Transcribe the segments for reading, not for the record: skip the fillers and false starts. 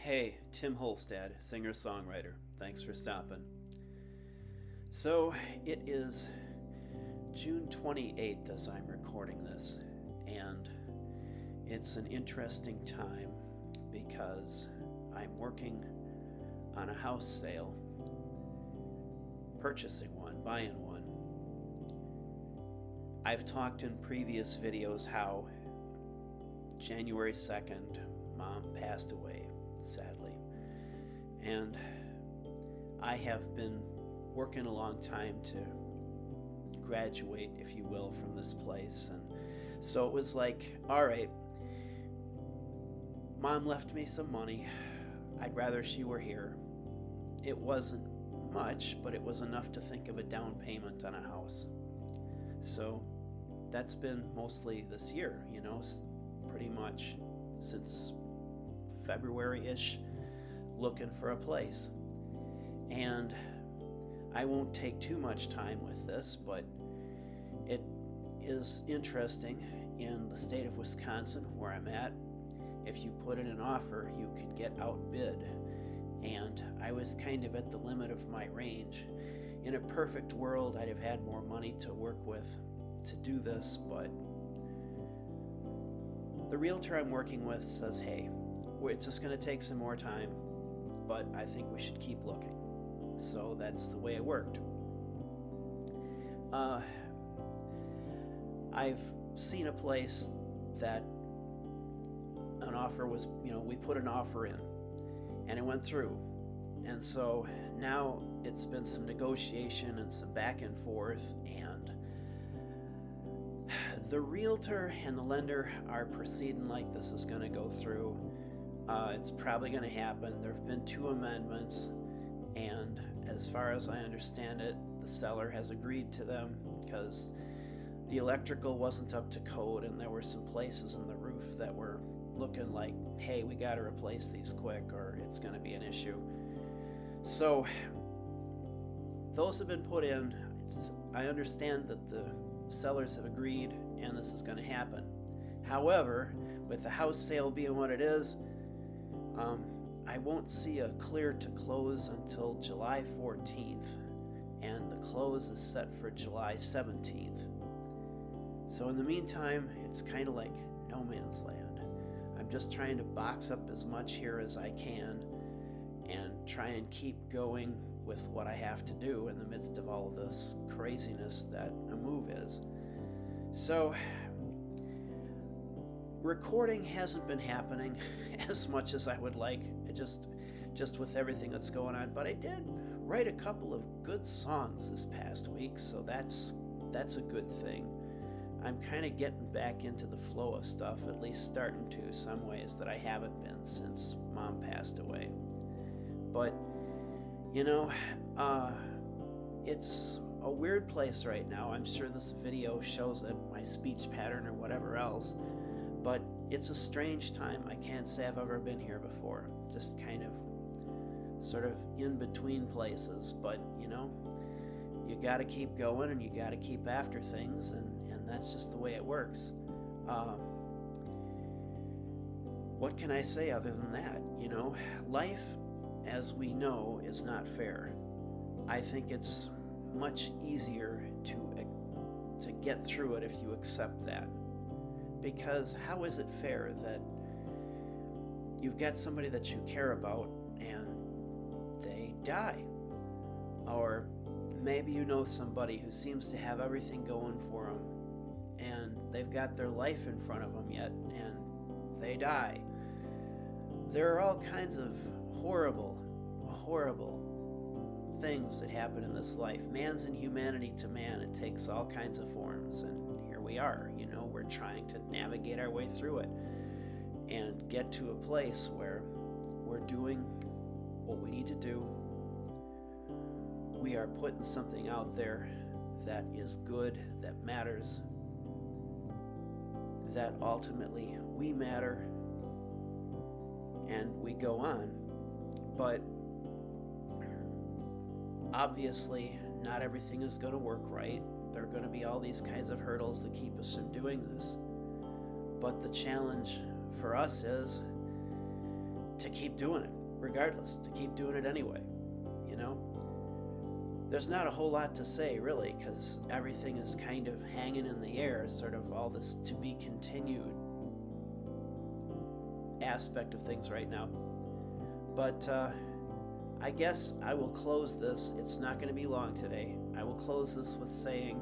Hey, Tim Holstad, singer-songwriter. Thanks for stopping. So, it is June 28th as I'm recording this, and it's an interesting time because I'm working on a house sale, purchasing one, buying one. I've talked in previous videos how January 2nd, Mom passed away, sadly. And I have been working a long time to graduate, if you will, from this place. And so it was like, all right, Mom left me some money. I'd rather she were here. It wasn't much, but it was enough to think of a down payment on a house. So that's been mostly this year, pretty much since February-ish, looking for a place. And I won't take too much time with this, but it is interesting in the state of Wisconsin where I'm at. If you put in an offer, you can get outbid. And I was kind of at the limit of my range. In a perfect world, I'd have had more money to work with to do this, but the realtor I'm working with says, hey, it's just going to take some more time, but I think we should keep looking. So that's the way it worked. I've seen a place that an offer was, we put an offer in and it went through. And so now it's been some negotiation and some back and forth, and the realtor and the lender are proceeding like this is going to go through. It's probably going to happen. There have been 2 amendments, and as far as I understand it, the seller has agreed to them because the electrical wasn't up to code, and there were some places in the roof that were looking like, hey, we got to replace these quick or it's going to be an issue. So those have been put in. I understand that the sellers have agreed and this is going to happen. However, with the house sale being what it is, I won't see a clear to close until July 14th, and the close is set for July 17th. So in the meantime, it's kind of like no man's land. I'm just trying to box up as much here as I can and try and keep going with what I have to do in the midst of all of this craziness that a move is. So recording hasn't been happening as much as I would like, just with everything that's going on, but I did write a couple of good songs this past week, so that's a good thing. I'm kind of getting back into the flow of stuff, at least starting to, some ways that I haven't been since Mom passed away. But it's a weird place right now. I'm sure this video shows it, my speech pattern or whatever else, but it's a strange time. I can't say I've ever been here before. Just kind of sort of in between places, but you got to keep going and you got to keep after things, and that's just the way it works. What can I say other than that? Life, as we know, is not fair. I think it's much easier to get through it if you accept that. Because how is it fair that you've got somebody that you care about and they die? Or maybe you know somebody who seems to have everything going for them and they've got their life in front of them yet and they die. There are all kinds of horrible things that happen in this life. Man's inhumanity to man, it takes all kinds of forms, and here we are, we're trying to navigate our way through it and get to a place where we're doing what we need to do. We are putting something out there that is good, that matters, that ultimately we matter, and we go on. But obviously, not everything is going to work right. There are going to be all these kinds of hurdles that keep us from doing this. But the challenge for us is to keep doing it, regardless, to keep doing it anyway. You know, there's not a whole lot to say, really, because everything is kind of hanging in the air, sort of all this to be continued aspect of things right now. But I guess I will close this. It's not going to be long today. I will close this with saying,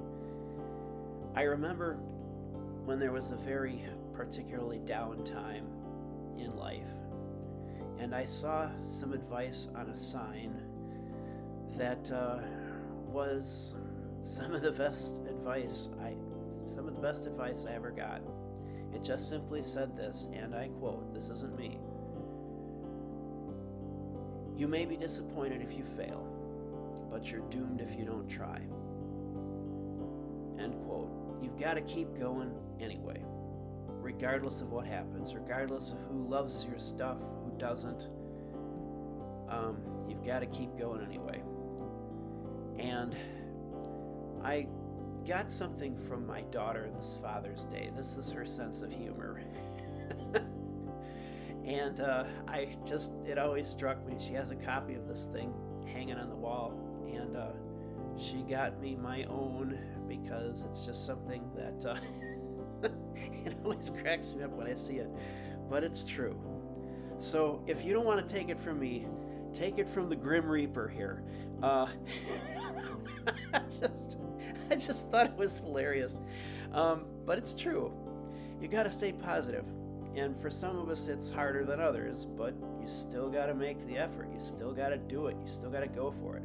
I remember when there was a very particularly down time in life, and I saw some advice on a sign that was some of the best advice I ever got. It just simply said this, and I quote, this isn't me: "You may be disappointed if you fail, but you're doomed if you don't try." End quote. You've got to keep going anyway, regardless of what happens, regardless of who loves your stuff, who doesn't. You've got to keep going anyway. And I got something from my daughter this Father's Day. This is her sense of humor. And it always struck me. She has a copy of this thing hanging on the wall, and she got me my own because it's just something that it always cracks me up when I see it, but it's true. So if you don't want to take it from me, take it from the Grim Reaper here. I just thought it was hilarious, but it's true. You got to stay positive. And for some of us, it's harder than others, but you still got to make the effort. You still got to do it. You still got to go for it.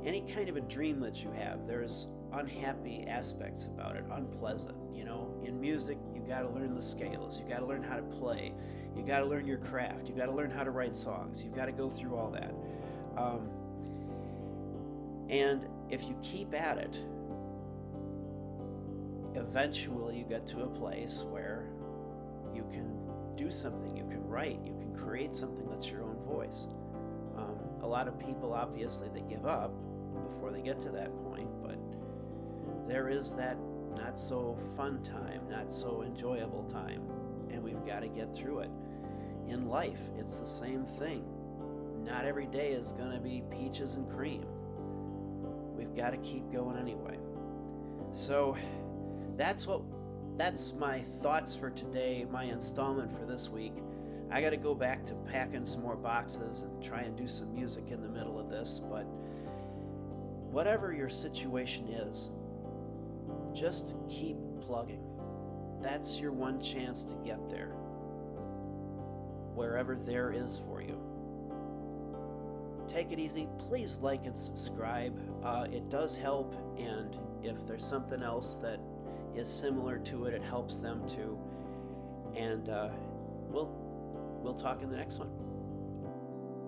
Any kind of a dream that you have, there's unhappy aspects about it, unpleasant. You know, in music, you got to learn the scales. You got to learn how to play. You got to learn your craft. You got to learn how to write songs. You've got to go through all that. And if you keep at it, eventually you get to a place where you can do something, you can write, you can create something that's your own voice. A lot of people, obviously, they give up before they get to that point, but there is that not so fun time, not so enjoyable time, and we've got to get through it. In life, it's the same thing. Not every day is going to be peaches and cream. We've got to keep going anyway. So that's my thoughts for today, my installment for this week. I got to go back to packing some more boxes and try and do some music in the middle of this, but whatever your situation is, just keep plugging. That's your one chance to get there, wherever there is for you. Take it easy. Please like and subscribe. It does help, and if there's something else that is similar to it, it helps them too. And we'll talk in the next one.